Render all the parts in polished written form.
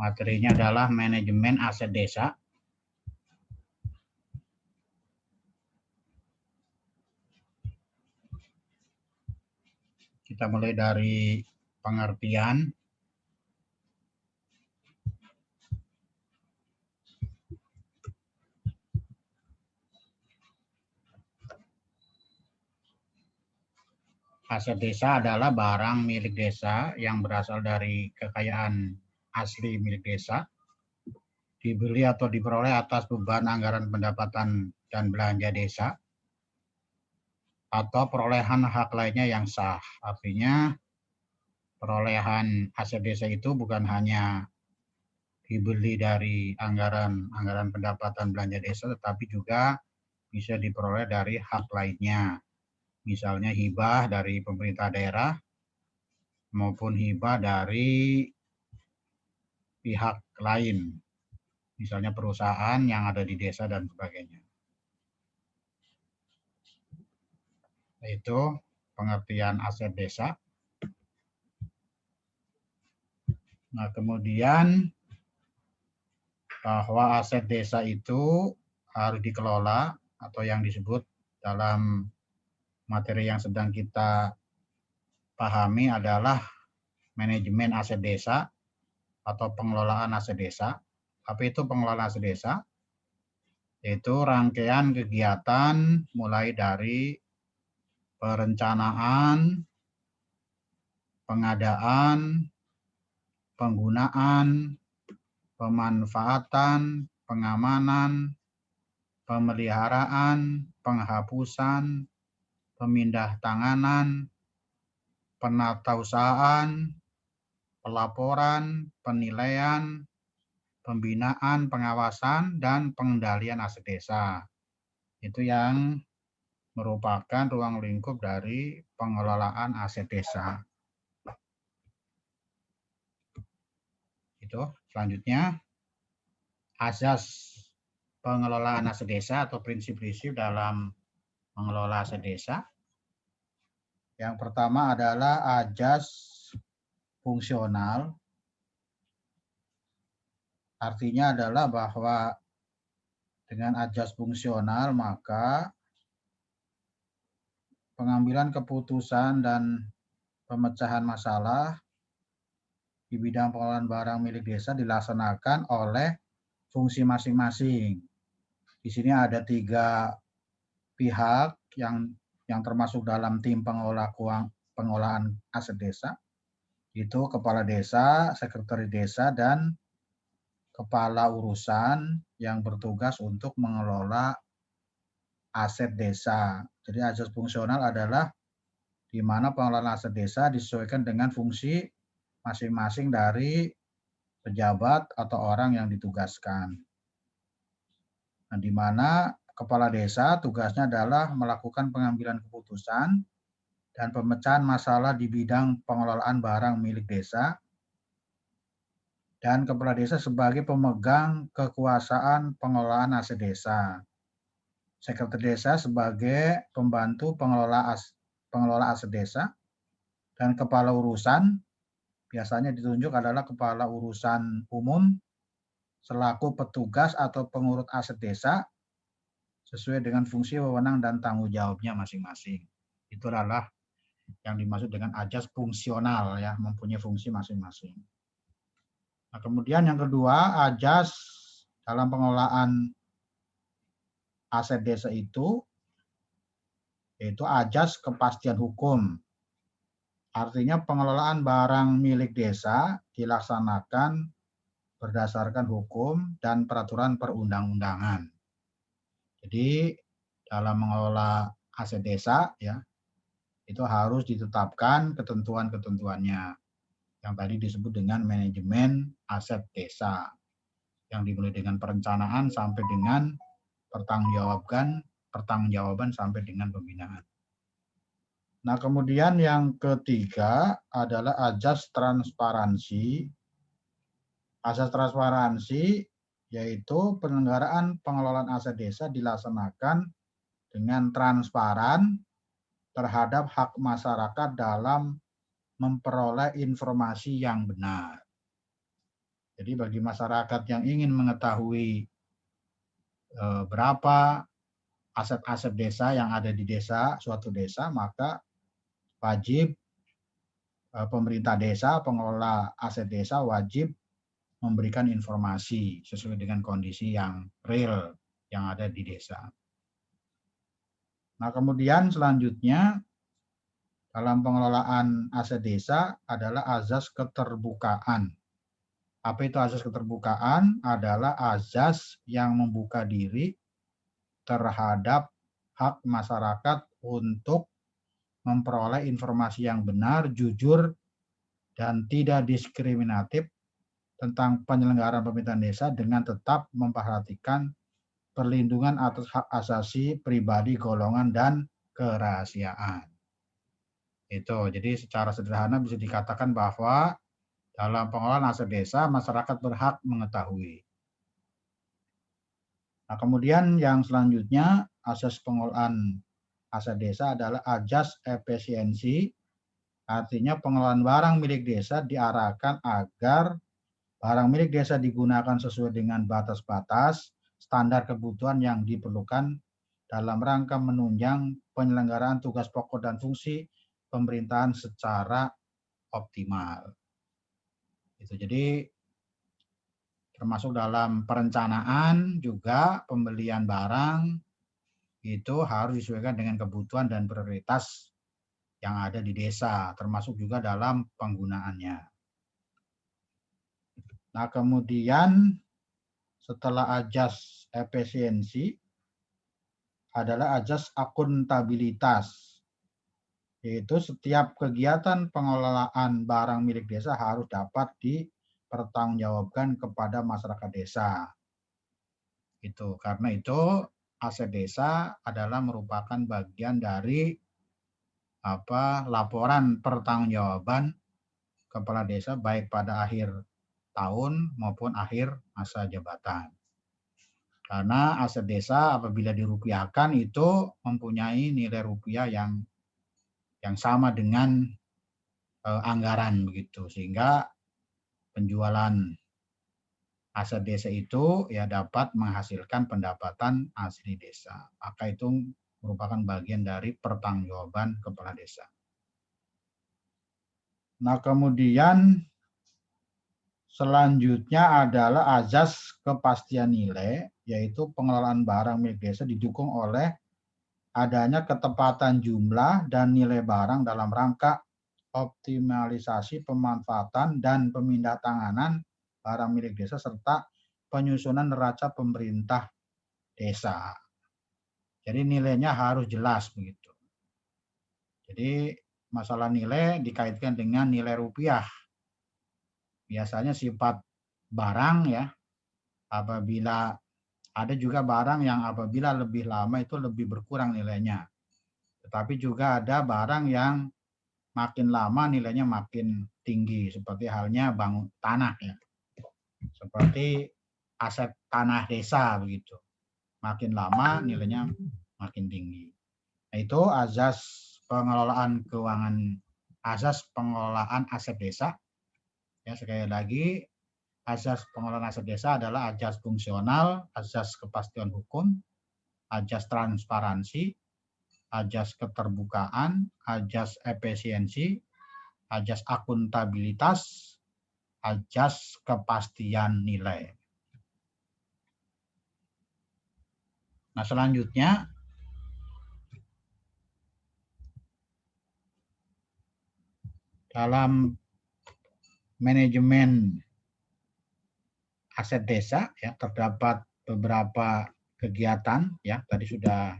Materinya adalah manajemen aset desa. Kita mulai dari pengertian. Aset desa adalah barang milik desa yang berasal dari kekayaan asli milik desa, dibeli atau diperoleh atas beban anggaran pendapatan dan belanja desa, atau perolehan hak lainnya yang sah. Artinya perolehan aset desa itu bukan hanya dibeli dari anggaran pendapatan belanja desa, tetapi juga bisa diperoleh dari hak lainnya. Misalnya hibah dari pemerintah daerah maupun hibah dari pihak lain, misalnya perusahaan yang ada di desa dan sebagainya. Itu pengertian aset desa. Nah, kemudian bahwa aset desa itu harus dikelola atau yang disebut dalam materi yang sedang kita pahami adalah manajemen aset desa atau pengelolaan aset desa. Apa itu pengelolaan aset desa? Yaitu rangkaian kegiatan mulai dari perencanaan, pengadaan, penggunaan, pemanfaatan, pengamanan, pemeliharaan, penghapusan, pemindahtanganan, penatausahaan, pelaporan, penilaian, pembinaan, pengawasan, dan pengendalian aset desa. Itu yang merupakan ruang lingkup dari pengelolaan aset desa. Itu selanjutnya asas pengelolaan aset desa atau prinsip-prinsip dalam mengelola aset desa. Yang pertama adalah ajas fungsional. Artinya adalah bahwa dengan ajas fungsional maka pengambilan keputusan dan pemecahan masalah di bidang pengelolaan barang milik desa dilaksanakan oleh fungsi masing-masing. Di sini ada 3 pihak yang termasuk dalam tim pengelolaan aset desa, itu kepala desa, sekretaris desa, dan kepala urusan yang bertugas untuk mengelola aset desa. Jadi ajas fungsional adalah di mana pengelolaan aset desa disesuaikan dengan fungsi masing-masing dari pejabat atau orang yang ditugaskan. Nah, di mana kepala desa tugasnya adalah melakukan pengambilan keputusan dan pemecahan masalah di bidang pengelolaan barang milik desa, dan kepala desa sebagai pemegang kekuasaan pengelolaan aset desa. Sekretaris desa sebagai pembantu pengelola aset desa, dan kepala urusan biasanya ditunjuk adalah kepala urusan umum selaku petugas atau pengurus aset desa sesuai dengan fungsi, wewenang, dan tanggung jawabnya masing-masing. Itu adalah yang dimaksud dengan ajas fungsional, ya, mempunyai fungsi masing-masing. Nah, kemudian yang kedua, ajas dalam pengelolaan aset desa itu yaitu ajas kepastian hukum. Artinya pengelolaan barang milik desa dilaksanakan berdasarkan hukum dan peraturan perundang-undangan. Jadi dalam mengelola aset desa, ya, itu harus ditetapkan ketentuan-ketentuannya yang tadi disebut dengan manajemen aset desa, yang dimulai dengan perencanaan sampai dengan pertanggungjawaban sampai dengan pembinaan. Nah, kemudian yang ketiga adalah ajas transparansi. Asas transparansi yaitu penyelenggaraan pengelolaan aset desa dilaksanakan dengan transparan terhadap hak masyarakat dalam memperoleh informasi yang benar. Jadi bagi masyarakat yang ingin mengetahui berapa aset-aset desa yang ada di suatu desa, maka wajib pemerintah desa, pengelola aset desa wajib memberikan informasi sesuai dengan kondisi yang real yang ada di desa. Nah, kemudian selanjutnya dalam pengelolaan aset desa adalah azas keterbukaan. Apa itu azas keterbukaan? Adalah azas yang membuka diri terhadap hak masyarakat untuk memperoleh informasi yang benar, jujur, dan tidak diskriminatif tentang penyelenggaraan pemerintahan desa dengan tetap memperhatikan perlindungan atas hak asasi pribadi, golongan, dan kerahasiaan. Itu, jadi secara sederhana bisa dikatakan bahwa dalam pengelolaan aset desa, masyarakat berhak mengetahui. Nah, kemudian yang selanjutnya, asas pengelolaan aset desa adalah azas efisiensi, artinya pengelolaan barang milik desa diarahkan agar barang milik desa digunakan sesuai dengan batas-batas standar kebutuhan yang diperlukan dalam rangka menunjang penyelenggaraan tugas pokok dan fungsi pemerintahan secara optimal. Itu jadi termasuk dalam perencanaan juga pembelian barang itu harus disesuaikan dengan kebutuhan dan prioritas yang ada di desa, termasuk juga dalam penggunaannya. Nah, kemudian setelah azas efisiensi adalah azas akuntabilitas, yaitu setiap kegiatan pengelolaan barang milik desa harus dapat dipertanggungjawabkan kepada masyarakat desa. Itu karena itu aset desa adalah merupakan bagian dari laporan pertanggungjawaban kepala desa baik pada akhir tahun maupun akhir masa jabatan. Karena aset desa apabila dirupiahkan itu mempunyai nilai rupiah yang sama dengan anggaran begitu, sehingga penjualan aset desa itu ya dapat menghasilkan pendapatan asli desa. Maka itu merupakan bagian dari pertanggungjawaban kepala desa. Nah, kemudian selanjutnya adalah azas kepastian nilai, yaitu pengelolaan barang milik desa didukung oleh adanya ketepatan jumlah dan nilai barang dalam rangka optimalisasi pemanfaatan dan pemindahtanganan barang milik desa serta penyusunan neraca pemerintah desa. Jadi nilainya harus jelas begitu. Jadi masalah nilai dikaitkan dengan nilai rupiah. Biasanya sifat barang ya, apabila ada juga barang yang apabila lebih lama itu lebih berkurang nilainya. Tetapi juga ada barang yang makin lama nilainya makin tinggi, seperti halnya bangun tanah ya. Seperti aset tanah desa begitu. Makin lama nilainya makin tinggi. Nah, itu azas pengelolaan keuangan, azas pengelolaan aset desa. Ya, sekali lagi, azas pengelolaan aset desa adalah azas fungsional, azas kepastian hukum, azas transparansi, azas keterbukaan, azas efisiensi, azas akuntabilitas, azas kepastian nilai. Nah, selanjutnya dalam manajemen aset desa ya terdapat beberapa kegiatan ya tadi sudah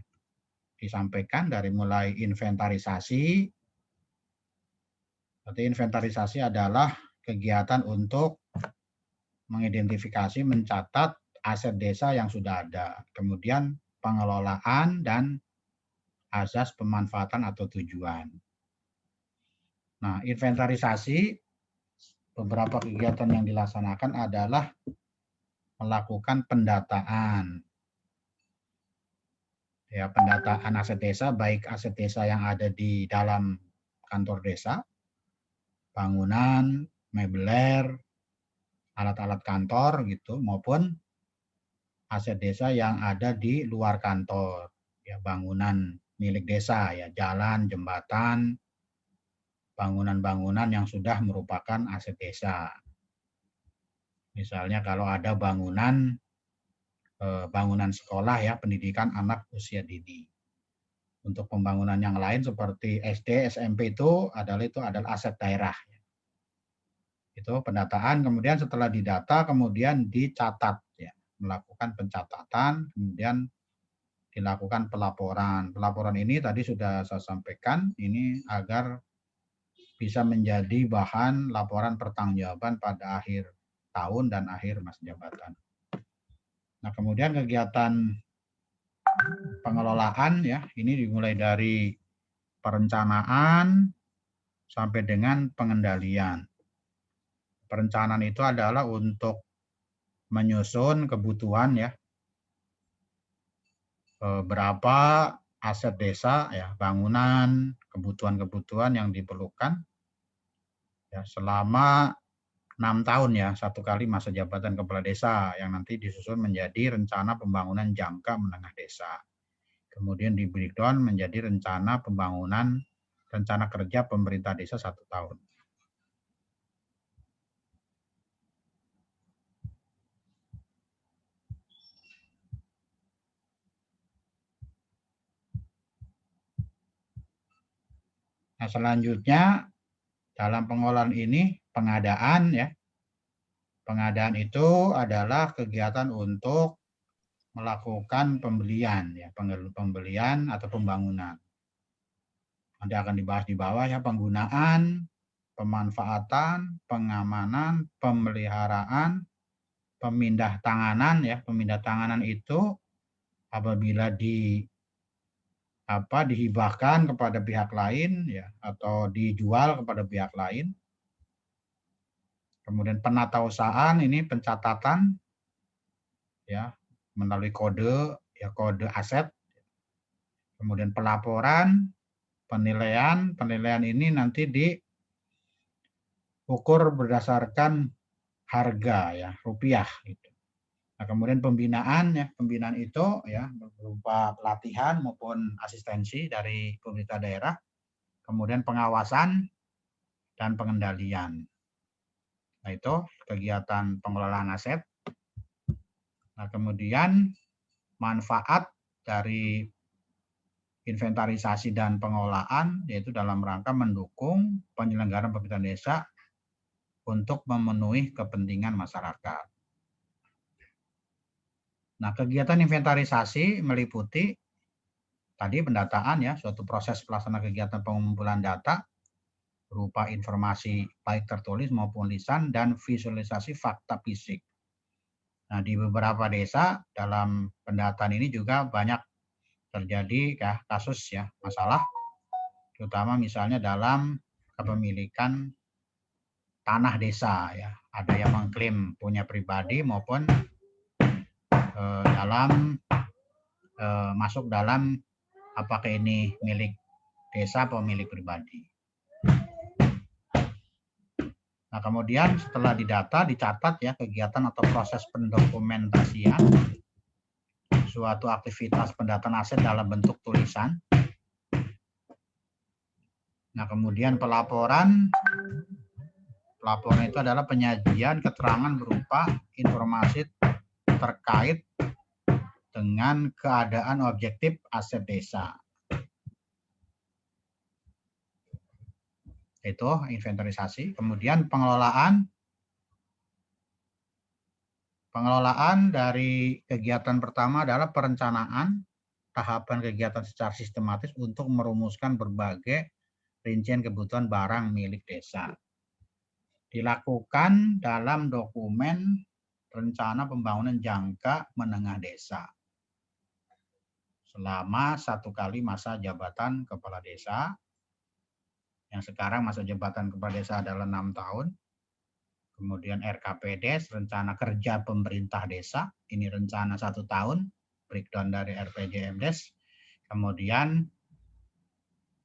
disampaikan dari mulai inventarisasi. Berarti inventarisasi adalah kegiatan untuk mengidentifikasi, mencatat aset desa yang sudah ada. Kemudian pengelolaan dan azas pemanfaatan atau tujuan. Nah, inventarisasi beberapa kegiatan yang dilaksanakan adalah melakukan pendataan. Ya, pendataan aset desa, baik aset desa yang ada di dalam kantor desa, bangunan, mebeler, alat-alat kantor gitu, maupun aset desa yang ada di luar kantor, ya bangunan milik desa, ya jalan, jembatan, bangunan-bangunan yang sudah merupakan aset desa. Misalnya kalau ada bangunan sekolah ya, pendidikan anak usia dini. Untuk pembangunan yang lain seperti SD, SMP itu adalah aset daerah. Itu pendataan, kemudian setelah didata kemudian dicatat ya, melakukan pencatatan, kemudian dilakukan pelaporan. Pelaporan ini tadi sudah saya sampaikan, ini agar bisa menjadi bahan laporan pertanggungjawaban pada akhir tahun dan akhir masa jabatan. Nah, kemudian kegiatan pengelolaan ya, ini dimulai dari perencanaan sampai dengan pengendalian. Perencanaan itu adalah untuk menyusun kebutuhan ya, berapa aset desa ya, bangunan, kebutuhan-kebutuhan yang diperlukan ya selama 6 tahun ya, 1 kali masa jabatan kepala desa yang nanti disusun menjadi rencana pembangunan jangka menengah desa. Kemudian di breakdown menjadi rencana pembangunan, rencana kerja pemerintah desa 1 tahun. Nah, selanjutnya dalam pengolahan ini pengadaan ya. Pengadaan itu adalah kegiatan untuk melakukan pembelian ya, pembelian atau pembangunan. Nanti akan dibahas di bawah ya, penggunaan, pemanfaatan, pengamanan, pemeliharaan, pemindah tanganan ya. Pemindah tanganan itu apabila dihibahkan kepada pihak lain ya, atau dijual kepada pihak lain. Kemudian penatausahaan ini pencatatan ya melalui kode aset. Kemudian pelaporan, penilaian ini nanti diukur berdasarkan harga ya, rupiah gitu. Nah, kemudian pembinaan itu ya berupa pelatihan maupun asistensi dari pemerintah daerah. Kemudian pengawasan dan pengendalian. Nah, itu kegiatan pengelolaan aset. Nah, kemudian manfaat dari inventarisasi dan pengolahan yaitu dalam rangka mendukung penyelenggaraan pemerintahan desa untuk memenuhi kepentingan masyarakat. Nah, kegiatan inventarisasi meliputi tadi pendataan ya, suatu proses pelaksana kegiatan pengumpulan data berupa informasi baik tertulis maupun lisan dan visualisasi fakta fisik. Nah, di beberapa desa dalam pendataan ini juga banyak terjadi ya kasus ya, masalah terutama misalnya dalam kepemilikan tanah desa ya. Ada yang mengklaim punya pribadi maupun masuk dalam apakah ini milik desa atau milik pribadi. Nah, kemudian setelah didata, dicatat ya kegiatan atau proses pendokumentasian suatu aktivitas pendataan aset dalam bentuk tulisan. Nah, kemudian pelaporan itu adalah penyajian keterangan berupa informasi terkait dengan keadaan objektif aset desa. Itu inventarisasi. Kemudian pengelolaan dari kegiatan pertama adalah perencanaan tahapan kegiatan secara sistematis untuk merumuskan berbagai rincian kebutuhan barang milik desa. Dilakukan dalam dokumen rencana pembangunan jangka menengah desa selama 1 kali masa jabatan kepala desa. Yang sekarang masa jabatan kepala desa adalah 6 tahun. Kemudian RKPDes, rencana kerja pemerintah desa, ini rencana 1 tahun, breakdown dari RPJMDes. Kemudian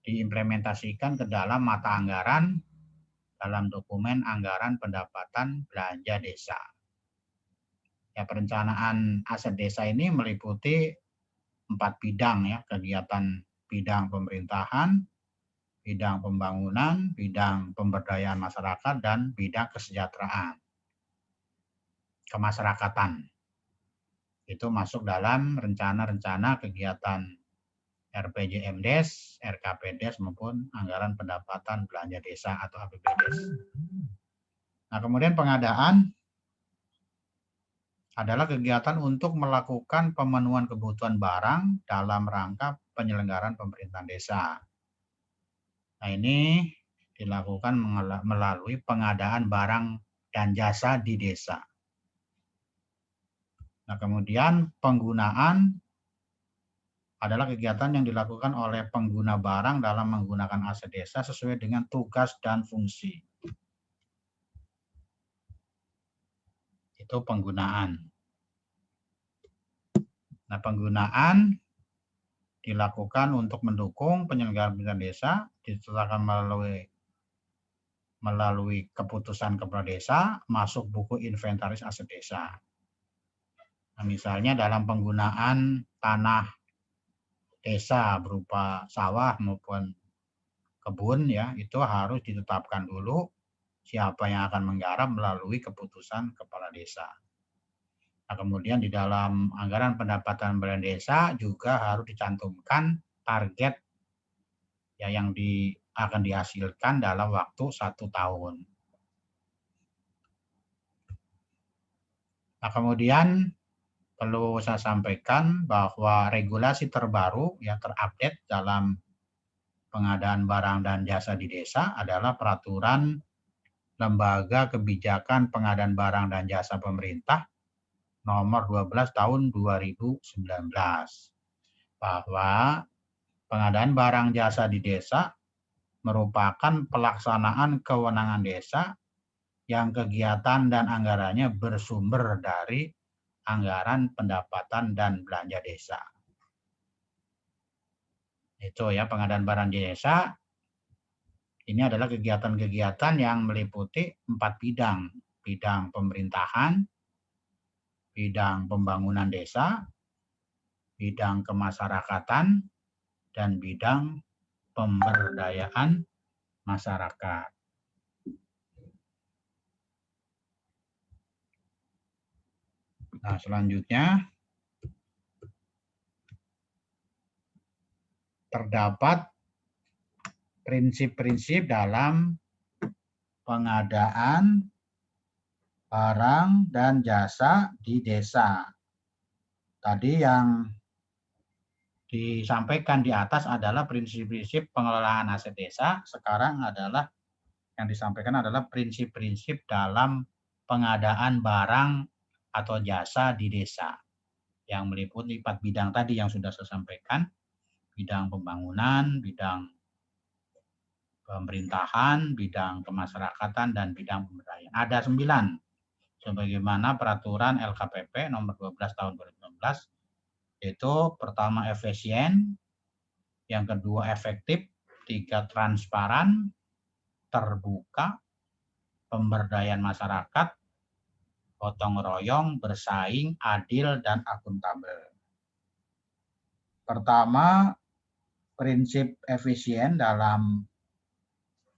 diimplementasikan ke dalam mata anggaran dalam dokumen anggaran pendapatan belanja desa. Ya, perencanaan aset desa ini meliputi 4 bidang ya, kegiatan bidang pemerintahan, bidang pembangunan, bidang pemberdayaan masyarakat, dan bidang kesejahteraan kemasyarakatan. Itu masuk dalam rencana-rencana kegiatan RPJMDes, RKPDes maupun anggaran pendapatan belanja desa atau APBDes. Nah, kemudian pengadaan adalah kegiatan untuk melakukan pemenuhan kebutuhan barang dalam rangka penyelenggaraan pemerintahan desa. Nah, ini dilakukan melalui pengadaan barang dan jasa di desa. Nah, kemudian penggunaan adalah kegiatan yang dilakukan oleh pengguna barang dalam menggunakan aset desa sesuai dengan tugas dan fungsi. Itu penggunaan. Nah, penggunaan dilakukan untuk mendukung penyelenggaraan pemerintahan desa, ditetapkan melalui keputusan kepala desa, masuk buku inventaris aset desa. Nah, misalnya dalam penggunaan tanah desa berupa sawah maupun kebun ya, itu harus ditetapkan dulu siapa yang akan menggarap melalui keputusan kepala desa. Nah, kemudian di dalam anggaran pendapatan belanja desa juga harus dicantumkan target ya yang akan dihasilkan dalam waktu 1 tahun. Nah, kemudian perlu saya sampaikan bahwa regulasi terbaru yang terupdate dalam pengadaan barang dan jasa di desa adalah peraturan Lembaga Kebijakan Pengadaan Barang dan Jasa Pemerintah nomor 12 tahun 2019 bahwa pengadaan barang jasa di desa merupakan pelaksanaan kewenangan desa yang kegiatan dan anggarannya bersumber dari anggaran pendapatan dan belanja desa. Itu ya, pengadaan barang desa ini adalah kegiatan-kegiatan yang meliputi 4 bidang. Bidang pemerintahan, bidang pembangunan desa, bidang kemasyarakatan, dan bidang pemberdayaan masyarakat. Nah, selanjutnya terdapat prinsip-prinsip dalam pengadaan barang dan jasa di desa. Tadi yang disampaikan di atas adalah prinsip-prinsip pengelolaan aset desa. Sekarang adalah yang disampaikan adalah prinsip-prinsip dalam pengadaan barang atau jasa di desa yang meliputi 4 bidang tadi yang sudah saya sampaikan, bidang pembangunan, bidang pemerintahan, bidang kemasyarakatan, dan bidang pemberdayaan. Ada 9 sebagaimana peraturan LKPP nomor 12 tahun 2019, yaitu pertama efisien, yang kedua efektif, 3 transparan, terbuka, pemberdayaan masyarakat, gotong royong, bersaing, adil, dan akuntabel. Pertama, prinsip efisien dalam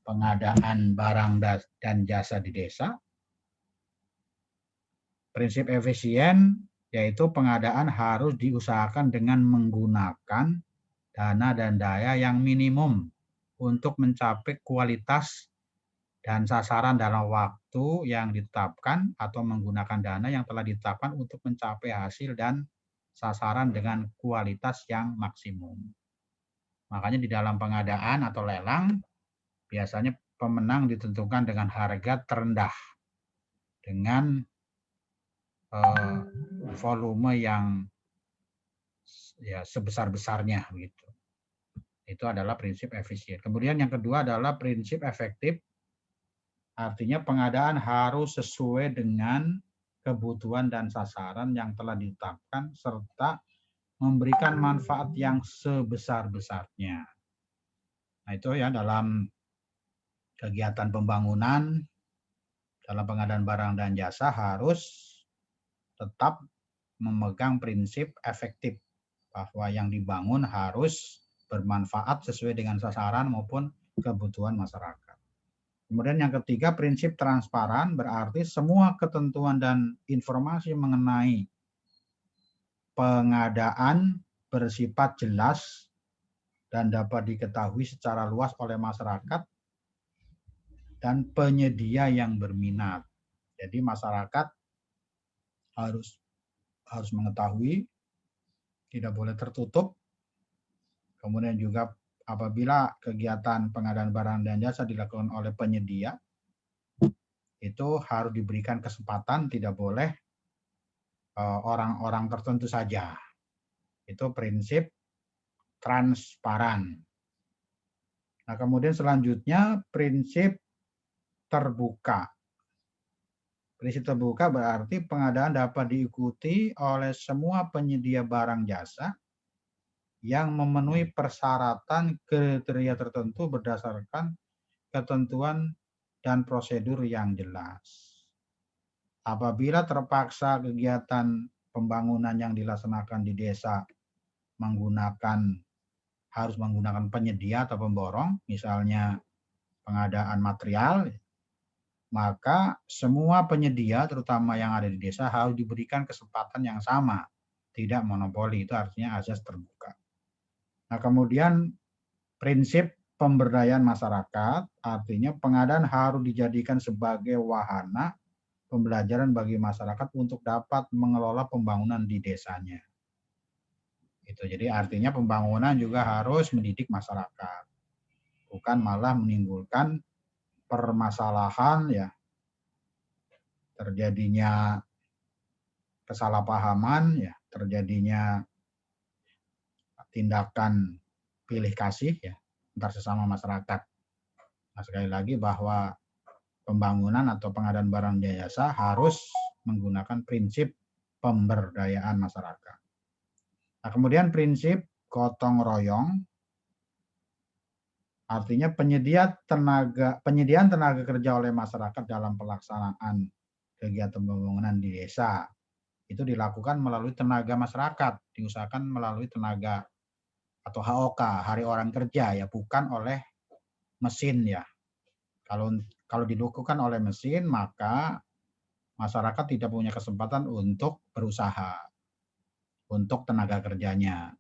pengadaan barang dan jasa di desa. Prinsip efisien yaitu pengadaan harus diusahakan dengan menggunakan dana dan daya yang minimum untuk mencapai kualitas dan sasaran dalam waktu yang ditetapkan atau menggunakan dana yang telah ditetapkan untuk mencapai hasil dan sasaran dengan kualitas yang maksimum. Makanya di dalam pengadaan atau lelang biasanya pemenang ditentukan dengan harga terendah dengan volume yang ya sebesar-besarnya gitu. Itu adalah prinsip efisien. Kemudian yang kedua adalah prinsip efektif. Artinya pengadaan harus sesuai dengan kebutuhan dan sasaran yang telah ditetapkan serta memberikan manfaat yang sebesar-besarnya. Nah, itu ya dalam kegiatan pembangunan dalam pengadaan barang dan jasa harus tetap memegang prinsip efektif, bahwa yang dibangun harus bermanfaat sesuai dengan sasaran maupun kebutuhan masyarakat. Kemudian yang ketiga, prinsip transparan, berarti semua ketentuan dan informasi mengenai pengadaan bersifat jelas dan dapat diketahui secara luas oleh masyarakat dan penyedia yang berminat. Jadi masyarakat harus mengetahui, tidak boleh tertutup. Kemudian juga apabila kegiatan pengadaan barang dan jasa dilakukan oleh penyedia, itu harus diberikan kesempatan, tidak boleh orang-orang tertentu saja. Itu prinsip transparan. Nah, kemudian selanjutnya prinsip terbuka. Prinsip terbuka berarti pengadaan dapat diikuti oleh semua penyedia barang jasa yang memenuhi persyaratan kriteria tertentu berdasarkan ketentuan dan prosedur yang jelas. Apabila terpaksa kegiatan pembangunan yang dilaksanakan di desa harus menggunakan penyedia atau pemborong, misalnya pengadaan material, maka semua penyedia, terutama yang ada di desa, harus diberikan kesempatan yang sama, tidak monopoli. Itu artinya azas terbuka. Nah, kemudian prinsip pemberdayaan masyarakat, artinya pengadaan harus dijadikan sebagai wahana pembelajaran bagi masyarakat untuk dapat mengelola pembangunan di desanya. Itu jadi artinya pembangunan juga harus mendidik masyarakat, bukan malah menimbulkan permasalahan, ya, terjadinya kesalahpahaman, ya, terjadinya tindakan pilih kasih, ya, antar sesama masyarakat. Nah, sekali lagi bahwa pembangunan atau pengadaan barang dan jasa harus menggunakan prinsip pemberdayaan masyarakat. Nah, kemudian prinsip gotong royong, artinya penyediaan tenaga kerja oleh masyarakat dalam pelaksanaan kegiatan pembangunan di desa itu dilakukan melalui tenaga masyarakat, diusahakan melalui tenaga atau HOK, hari orang kerja, ya, bukan oleh mesin, ya. Kalau dilakukan oleh mesin, maka masyarakat tidak punya kesempatan untuk berusaha untuk tenaga kerjanya.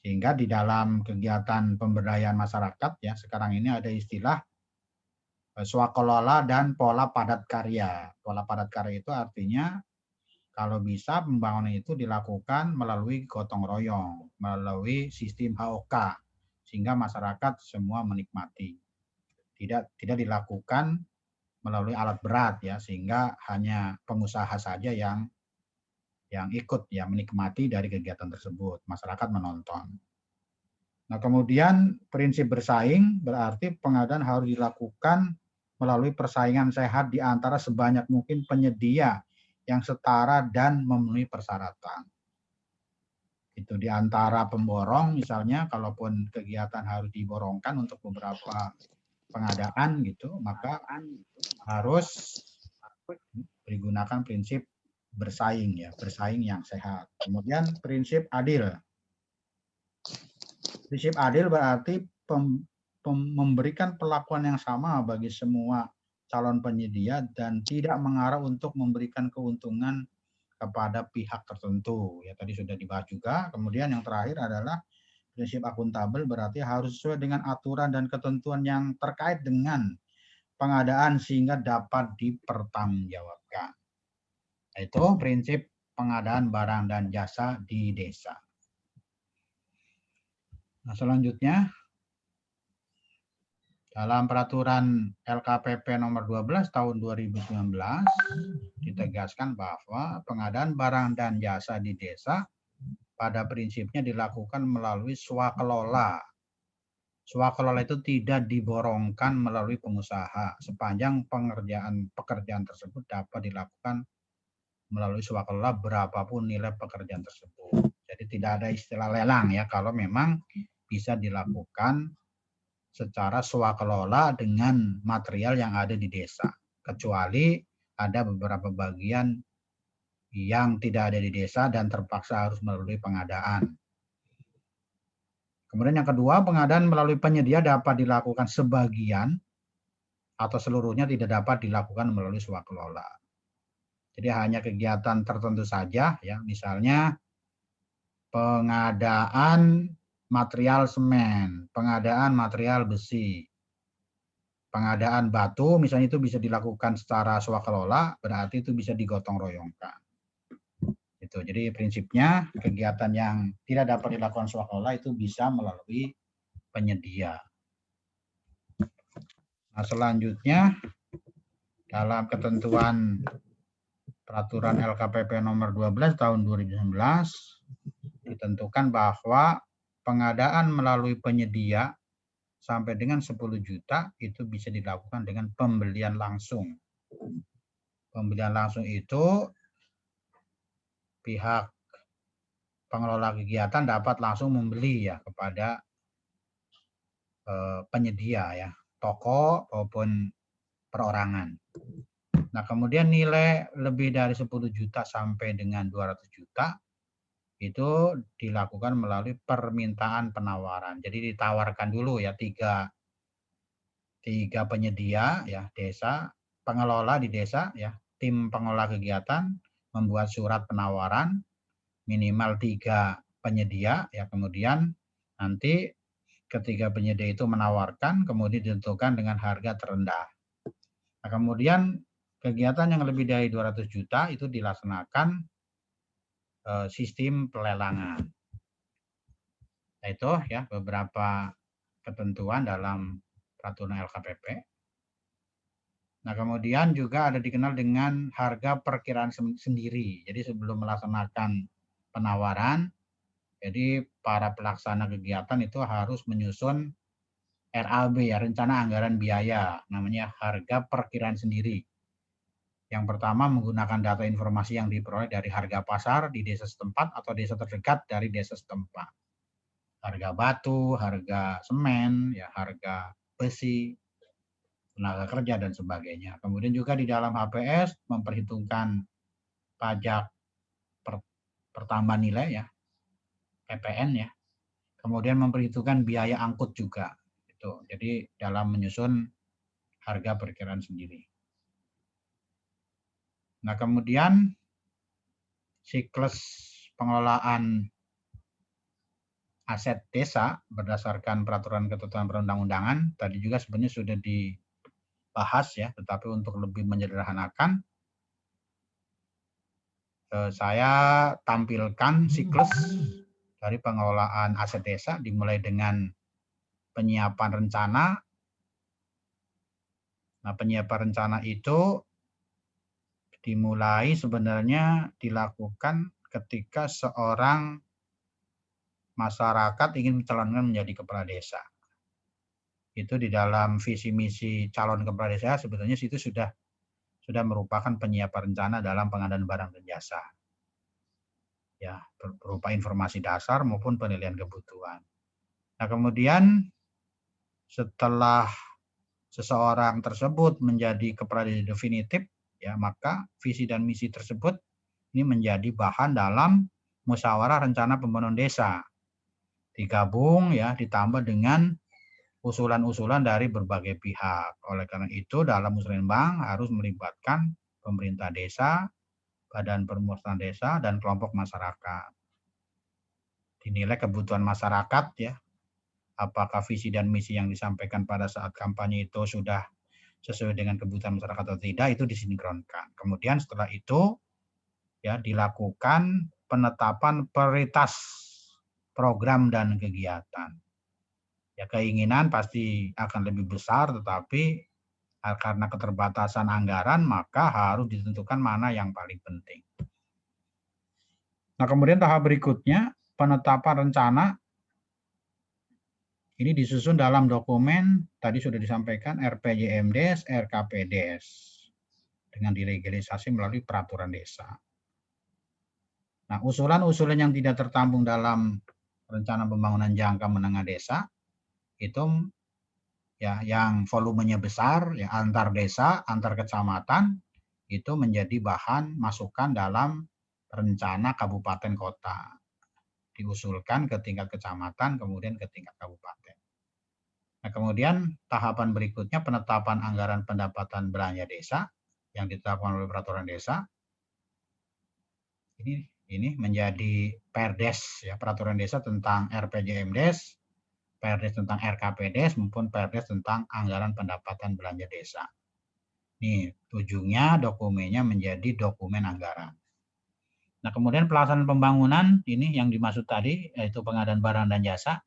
Sehingga di dalam kegiatan pemberdayaan masyarakat, ya, sekarang ini ada istilah swakelola dan pola padat karya. Pola padat karya itu artinya kalau bisa pembangunan itu dilakukan melalui gotong royong, melalui sistem HOK, sehingga masyarakat semua menikmati. Tidak dilakukan melalui alat berat, ya, sehingga hanya pengusaha saja yang ikut, ya, menikmati dari kegiatan tersebut, masyarakat menonton. Nah, kemudian prinsip bersaing berarti pengadaan harus dilakukan melalui persaingan sehat di antara sebanyak mungkin penyedia yang setara dan memenuhi persyaratan. Itu di antara pemborong, misalnya kalaupun kegiatan harus diborongkan untuk beberapa pengadaan gitu, maka harus digunakan prinsip bersaing, ya, bersaing yang sehat. Kemudian prinsip adil. Prinsip adil berarti memberikan perlakuan yang sama bagi semua calon penyedia dan tidak mengarah untuk memberikan keuntungan kepada pihak tertentu. Ya, tadi sudah dibahas juga. Kemudian yang terakhir adalah prinsip akuntabel, berarti harus sesuai dengan aturan dan ketentuan yang terkait dengan pengadaan sehingga dapat dipertanggungjawabkan. Itu prinsip pengadaan barang dan jasa di desa. Nah, selanjutnya dalam peraturan LKPP nomor 12 tahun 2019 ditegaskan bahwa pengadaan barang dan jasa di desa pada prinsipnya dilakukan melalui swakelola. Swakelola itu tidak diborongkan melalui pengusaha sepanjang pekerjaan tersebut dapat dilakukan melalui swakelola berapapun nilai pekerjaan tersebut. Jadi tidak ada istilah lelang, ya, kalau memang bisa dilakukan secara swakelola dengan material yang ada di desa. Kecuali ada beberapa bagian yang tidak ada di desa dan terpaksa harus melalui pengadaan. Kemudian yang kedua, pengadaan melalui penyedia dapat dilakukan sebagian atau seluruhnya tidak dapat dilakukan melalui swakelola. Jadi hanya kegiatan tertentu saja, ya, misalnya pengadaan material semen, pengadaan material besi, pengadaan batu, misalnya itu bisa dilakukan secara swakelola, berarti itu bisa digotong royongkan. Itu. Jadi prinsipnya kegiatan yang tidak dapat dilakukan swakelola itu bisa melalui penyedia. Nah, selanjutnya dalam ketentuan Peraturan LKPP nomor 12 tahun 2019 ditentukan bahwa pengadaan melalui penyedia sampai dengan 10 juta itu bisa dilakukan dengan pembelian langsung. Pembelian langsung itu pihak pengelola kegiatan dapat langsung membeli ya kepada penyedia ya, toko maupun perorangan. Nah, kemudian nilai lebih dari 10 juta sampai dengan 200 juta itu dilakukan melalui permintaan penawaran. Jadi ditawarkan dulu ya tiga penyedia ya desa, pengelola di desa ya, tim pengelola kegiatan membuat surat penawaran minimal 3 penyedia ya, kemudian nanti ketiga penyedia itu menawarkan kemudian ditentukan dengan harga terendah. Nah, kemudian kegiatan yang lebih dari 200 juta itu dilaksanakan sistem pelelangan. Nah, itu ya beberapa ketentuan dalam peraturan LKPP. Nah, kemudian juga ada dikenal dengan harga perkiraan sendiri. Jadi sebelum melaksanakan penawaran, jadi para pelaksana kegiatan itu harus menyusun RAB ya, rencana anggaran biaya, namanya harga perkiraan sendiri. Yang pertama menggunakan data informasi yang diperoleh dari harga pasar di desa setempat atau desa terdekat dari desa setempat. Harga batu, harga semen, ya harga besi, tenaga kerja dan sebagainya. Kemudian juga di dalam HPS memperhitungkan pajak pertambahan nilai ya, PPN ya. Kemudian memperhitungkan biaya angkut juga. Itu. Jadi dalam menyusun harga perkiraan sendiri. Nah, kemudian siklus pengelolaan aset desa berdasarkan peraturan ketentuan perundang-undangan tadi juga sebenarnya sudah dibahas ya, tetapi untuk lebih menyederhanakan saya tampilkan siklus dari pengelolaan aset desa dimulai dengan penyiapan rencana. Nah, penyiapan rencana itu dimulai sebenarnya dilakukan ketika seorang masyarakat ingin mencalonkan menjadi kepala desa. Itu di dalam visi misi calon kepala desa sebetulnya itu sudah merupakan penyiapan rencana dalam pengadaan barang dan jasa. Ya, berupa informasi dasar maupun penilaian kebutuhan. Nah, kemudian setelah seseorang tersebut menjadi kepala desa definitif, ya maka visi dan misi tersebut ini menjadi bahan dalam musyawarah rencana pembangunan desa. Digabung ya, ditambah dengan usulan-usulan dari berbagai pihak. Oleh karena itu dalam musrenbang harus melibatkan pemerintah desa, badan permusuhan desa, dan kelompok masyarakat. Dinilai kebutuhan masyarakat ya, apakah visi dan misi yang disampaikan pada saat kampanye itu sudah sesuai dengan kebutuhan masyarakat atau tidak, itu disinkronkan. Kemudian setelah itu ya dilakukan penetapan prioritas program dan kegiatan. Ya keinginan pasti akan lebih besar, tetapi karena keterbatasan anggaran maka harus ditentukan mana yang paling penting. Nah, kemudian tahap berikutnya penetapan rencana ini disusun dalam dokumen tadi sudah disampaikan RPJMDes, RKPDes dengan dilegalisasi melalui peraturan desa. Nah, usulan-usulan yang tidak tertampung dalam rencana pembangunan jangka menengah desa itu ya yang volumenya besar ya antar desa, antar kecamatan itu menjadi bahan masukan dalam rencana kabupaten kota. Diusulkan ke tingkat kecamatan, kemudian ke tingkat kabupaten. Nah, kemudian tahapan berikutnya penetapan anggaran pendapatan belanja desa yang ditetapkan oleh peraturan desa. Ini menjadi Perdes ya, peraturan desa tentang RPJMDes, Perdes tentang RKPDes maupun Perdes tentang anggaran pendapatan belanja desa. Nih, ujungnya dokumennya menjadi dokumen anggaran. Nah, kemudian pelaksanaan pembangunan ini yang dimaksud tadi yaitu pengadaan barang dan jasa.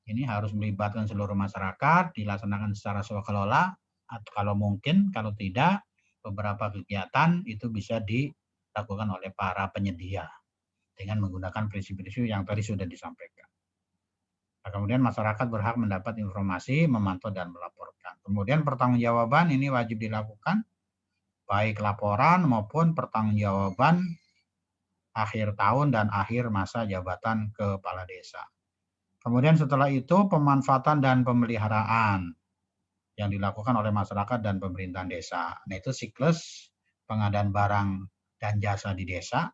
Ini harus melibatkan seluruh masyarakat, dilaksanakan secara swakelola, atau kalau mungkin, kalau tidak, beberapa kegiatan itu bisa dilakukan oleh para penyedia dengan menggunakan prinsip-prinsip yang tadi sudah disampaikan. Nah, kemudian masyarakat berhak mendapat informasi, memantau, dan melaporkan. Kemudian pertanggungjawaban ini wajib dilakukan, baik laporan maupun pertanggungjawaban akhir tahun dan akhir masa jabatan kepala desa. Kemudian setelah itu pemanfaatan dan pemeliharaan yang dilakukan oleh masyarakat dan pemerintahan desa. Nah, itu siklus pengadaan barang dan jasa di desa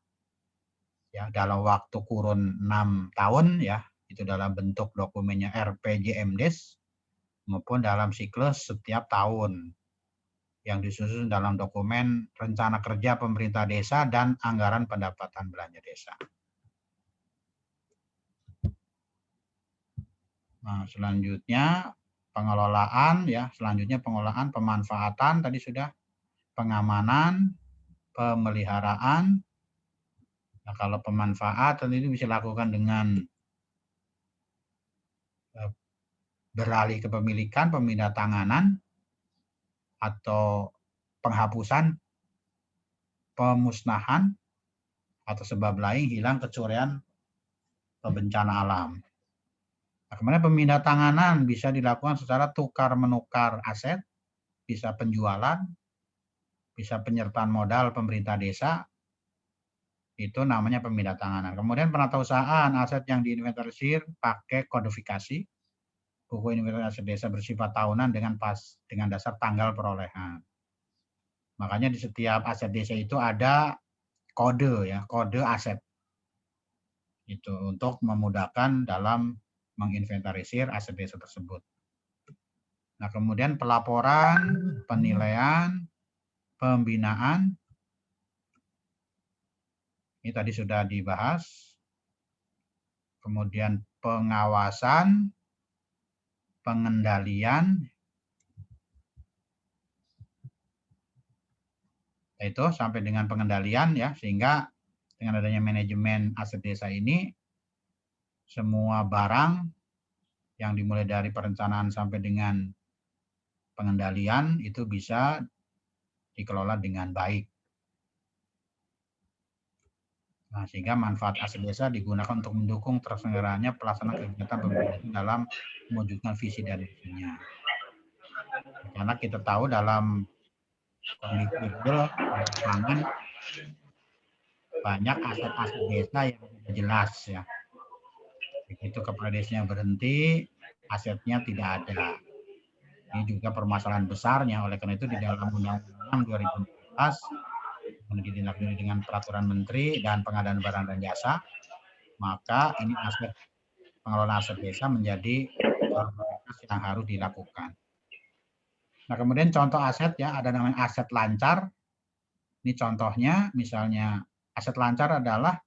ya dalam waktu kurun 6 tahun ya, itu dalam bentuk dokumennya RPJMDes maupun dalam siklus setiap tahun yang disusun dalam dokumen rencana kerja pemerintah desa dan anggaran pendapatan belanja desa. Nah, selanjutnya pengelolaan ya, selanjutnya pengelolaan pemanfaatan tadi sudah, pengamanan, pemeliharaan. Nah, kalau pemanfaatan itu bisa dilakukan dengan beralih kepemilikan, pemindah tanganan, atau penghapusan, pemusnahan, atau sebab lain hilang kecurian bencana alam. Nah, kemudian pemindah tanganan bisa dilakukan secara tukar menukar aset, bisa penjualan, bisa penyertaan modal pemerintah desa, itu namanya pemindah tanganan. Kemudian penatausahaan aset yang diinventarisir pakai kodifikasi, buku inventarisasi desa bersifat tahunan dengan dasar tanggal perolehan. Makanya di setiap aset desa itu ada kode ya, kode aset. Itu untuk memudahkan dalam menginventarisir aset desa tersebut. Nah, kemudian pelaporan, penilaian, pembinaan. Ini tadi sudah dibahas. Kemudian pengawasan, pengendalian, itu sampai dengan pengendalian ya, sehingga dengan adanya manajemen aset desa ini semua barang yang dimulai dari perencanaan sampai dengan pengendalian itu bisa dikelola dengan baik. Nah, sehingga manfaat aset desa digunakan untuk mendukung terselenggaranya pelaksanaan kegiatan pemerintahan dalam mewujudkan visi dan misinya. Karena kita tahu dalam kondisi real pangan banyak aset-aset desa yang tidak jelas ya. Begitu kepala desanya berhenti, asetnya tidak ada. Ini juga permasalahan besarnya. Oleh karena itu di dalam Undang-Undang 2014 ditindaklanjuti dengan peraturan menteri dan pengadaan barang dan jasa, maka ini aspek pengelolaan aset desa menjadi prioritas yang harus dilakukan. Nah, kemudian contoh aset ya, ada namanya aset lancar. Ini contohnya, misalnya aset lancar adalah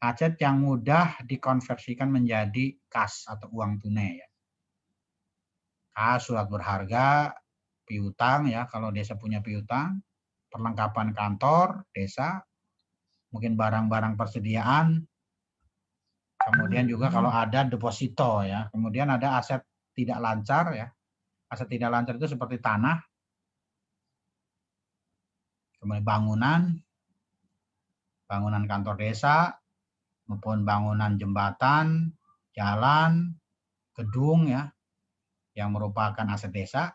aset yang mudah dikonversikan menjadi kas atau uang tunai ya. Kas, surat berharga, piutang ya, kalau desa punya piutang, perlengkapan kantor desa, mungkin barang-barang persediaan, kemudian juga kalau ada deposito ya, kemudian ada aset tidak lancar ya. Aset tidak lancar itu seperti tanah, kemudian bangunan kantor desa, maupun bangunan jembatan, jalan, gedung ya, yang merupakan aset desa.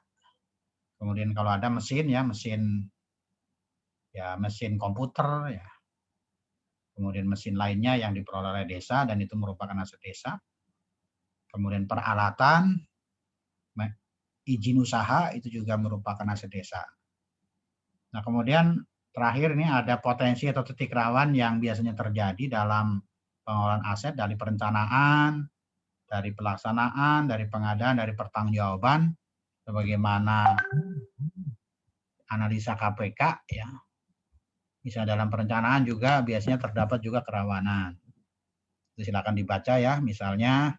Kemudian kalau ada mesin ya, mesin komputer ya, kemudian mesin lainnya yang diperoleh oleh desa dan itu merupakan aset desa. Kemudian peralatan, izin usaha itu juga merupakan aset desa. Nah, kemudian terakhir ini ada potensi atau titik rawan yang biasanya terjadi dalam pengelolaan aset dari perencanaan, dari pelaksanaan, dari pengadaan, dari pertanggungjawaban, sebagaimana analisa KPK ya. Bisa dalam perencanaan juga biasanya terdapat juga kerawanan. Itu silakan dibaca ya, misalnya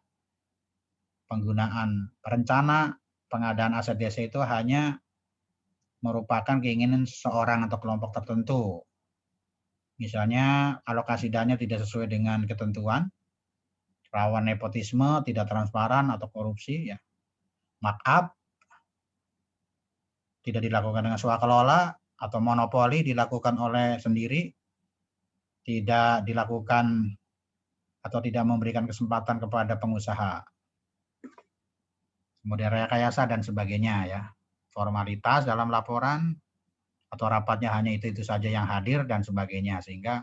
penggunaan perencana pengadaan aset desa itu hanya merupakan keinginan seseorang atau kelompok tertentu. Misalnya alokasi dana tidak sesuai dengan ketentuan, rawan nepotisme, tidak transparan atau korupsi ya. Markup tidak dilakukan dengan swakelola atau monopoli dilakukan oleh sendiri, tidak dilakukan atau tidak memberikan kesempatan kepada pengusaha. Kemudian rekayasa dan sebagainya ya. Formalitas dalam laporan atau rapatnya hanya itu saja yang hadir dan sebagainya, sehingga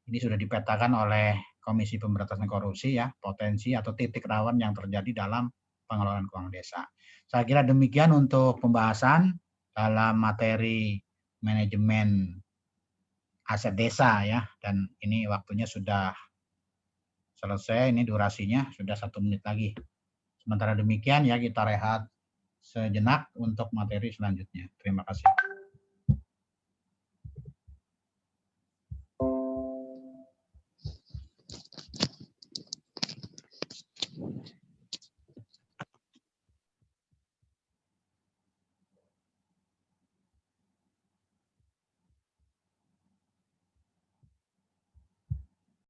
ini sudah dipetakan oleh Komisi Pemberantasan Korupsi ya, potensi atau titik rawan yang terjadi dalam pengelolaan keuangan desa. Saya kira demikian untuk pembahasan dalam materi manajemen aset desa ya, dan ini waktunya sudah selesai, ini durasinya sudah 1 menit lagi. Sementara demikian ya, kita rehat sejenak untuk materi selanjutnya. Terima kasih.